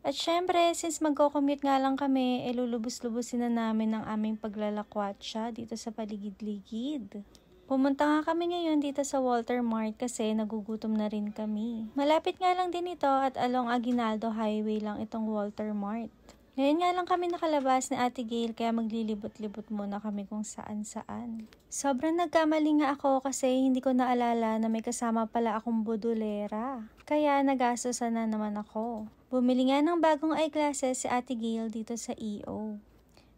At syempre, since magko-commute nga lang kami, lulubos-lubusin na namin ang aming paglalakwatsa dito sa paligid-ligid. Pumunta nga kami ngayon dito sa Walter Mart kasi nagugutom na rin kami. Malapit nga lang din ito at along Aguinaldo Highway lang itong Walter Mart. Ngayon nga lang kami nakalabas ni Ate Gail kaya maglilibot-libot muna kami kung saan-saan. Sobrang nagkamali nga ako kasi hindi ko naalala na may kasama pala akong budulera. Kaya nagastosan na naman ako. Bumili nga ng bagong eyeglasses si Ate Gail dito sa EO.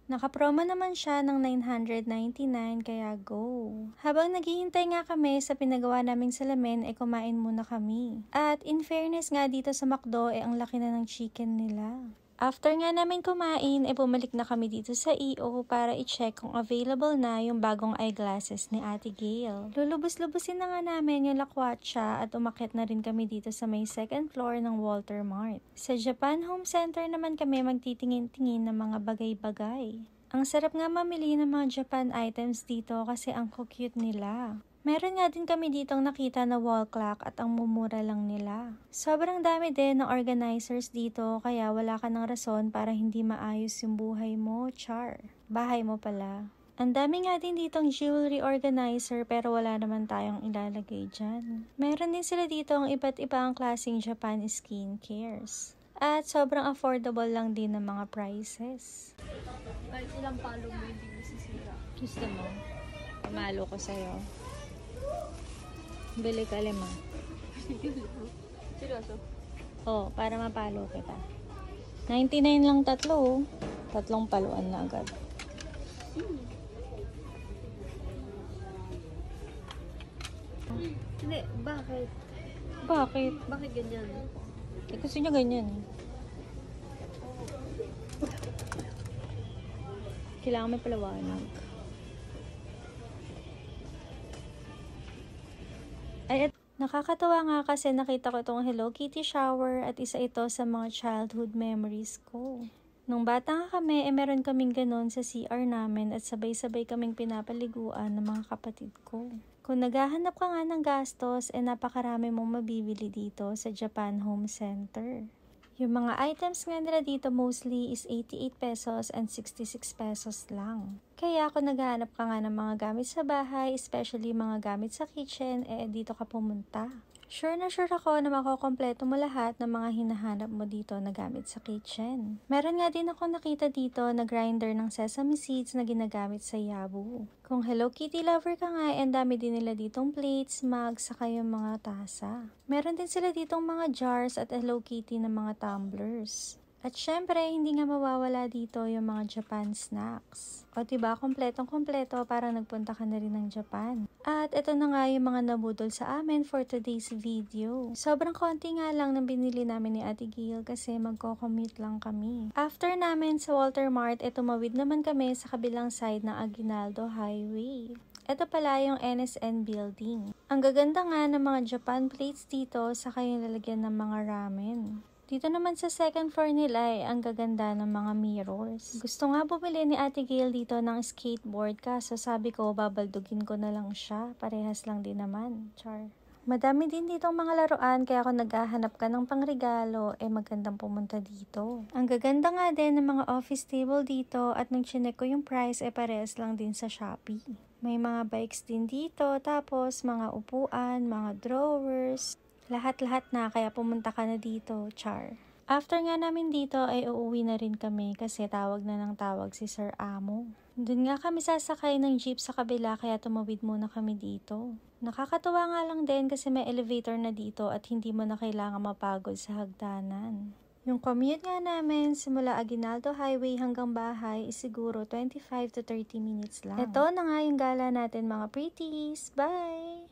Nakapromo naman siya ng 999 kaya go. Habang naghihintay nga kami sa pinagawa naming salamin kumain muna kami. At in fairness nga dito sa McDo ang laki na ng chicken nila. After nga namin kumain, bumalik na kami dito sa EO para i-check kung available na yung bagong eyeglasses ni Ate Gail. Lulubos-lubusin na nga namin yung lakwatsa at umakyat na rin kami dito sa may second floor ng Walter Mart. Sa Japan Home Center naman kami magtitingin-tingin ng mga bagay-bagay. Ang sarap nga mamili ng mga Japan items dito kasi ang cute nila. Meron nga din kami ditong nakita na wall clock at ang mumura lang nila. Sobrang dami din ng organizers dito kaya wala ka ng rason para hindi maayos yung buhay mo, char. Bahay mo pala. Ang dami nga din ditong jewelry organizer pero wala naman tayong ilalagay dyan. Meron din sila dito ang iba't ibang klaseng Japan skincare. At sobrang affordable lang din ng mga prices. Kahit ilang palo mo hindi masisira. Gusto mo? Pamalo ko sa'yo. Bili ka 5. Seryoso? Oo, para mapalo kita. 99 lang tatlo. Tatlong paluan na agad. Hindi, bakit? Bakit? Bakit ganyan? Gusto niya ganyan. Kailangan may palawanag. Ay, nakakatawa nga kasi nakita ko itong Hello Kitty shower at isa ito sa mga childhood memories ko. Nung bata nga kami, meron kaming ganon sa CR namin at sabay-sabay kaming pinapaliguan ng mga kapatid ko. Kung naghahanap ka nga ng gastos, napakarami mong mabibili dito sa Japan Home Center. Yung mga items nga nila dito mostly is 88 pesos and 66 pesos lang. Kaya kung naghahanap ka nga ng mga gamit sa bahay, especially mga gamit sa kitchen, dito ka pumunta. Sure na sure ako na makokompleto mo lahat ng mga hinahanap mo dito na gamit sa kitchen. Meron nga din ako nakita dito na grinder ng sesame seeds na ginagamit sa yabu. Kung Hello Kitty lover ka nga, ang dami din nila ditong plates, mugs, saka yung mga tasa. Meron din sila ditong mga jars at Hello Kitty na mga tumblers. At syempre, hindi nga mawawala dito yung mga Japan snacks. O diba, kompletong-kompleto parang nagpunta ka na rin ng Japan. At ito na nga yung mga nabudol sa amin for today's video. Sobrang konti nga lang nang binili namin ni Ate Gail kasi magko-commute lang kami. After namin sa Walter Mart, tumawid naman kami sa kabilang side ng Aguinaldo Highway. Ito pala yung NSN building. Ang gaganda nga ng mga Japan plates dito sa kayong lalagyan ng mga ramen. Dito naman sa second floor nila ang gaganda ng mga mirrors. Gusto nga bumili ni Ate Gail dito ng skateboard kaso sabi ko babaldugin ko na lang siya. Parehas lang din naman. Char. Madami din ditong mga laruan kaya kung naghahanap ka ng pangregalo, magandang pumunta dito. Ang gaganda nga din ng mga office table dito at nung chinek ko yung price parehas lang din sa Shopee. May mga bikes din dito, tapos mga upuan, mga drawers, lahat-lahat na kaya pumunta ka na dito, char. After nga namin dito uuwi na rin kami kasi tawag na ng tawag si Sir Amo. Doon nga kami sasakay ng jeep sa kabila kaya tumawid muna kami dito. Nakakatuwa nga lang din kasi may elevator na dito at hindi mo na kailangan mapagod sa hagdanan. Yung commute nga namin simula Aguinaldo Highway hanggang bahay is siguro 25 to 30 minutes lang. Ito na nga yung gala natin mga pretties. Bye!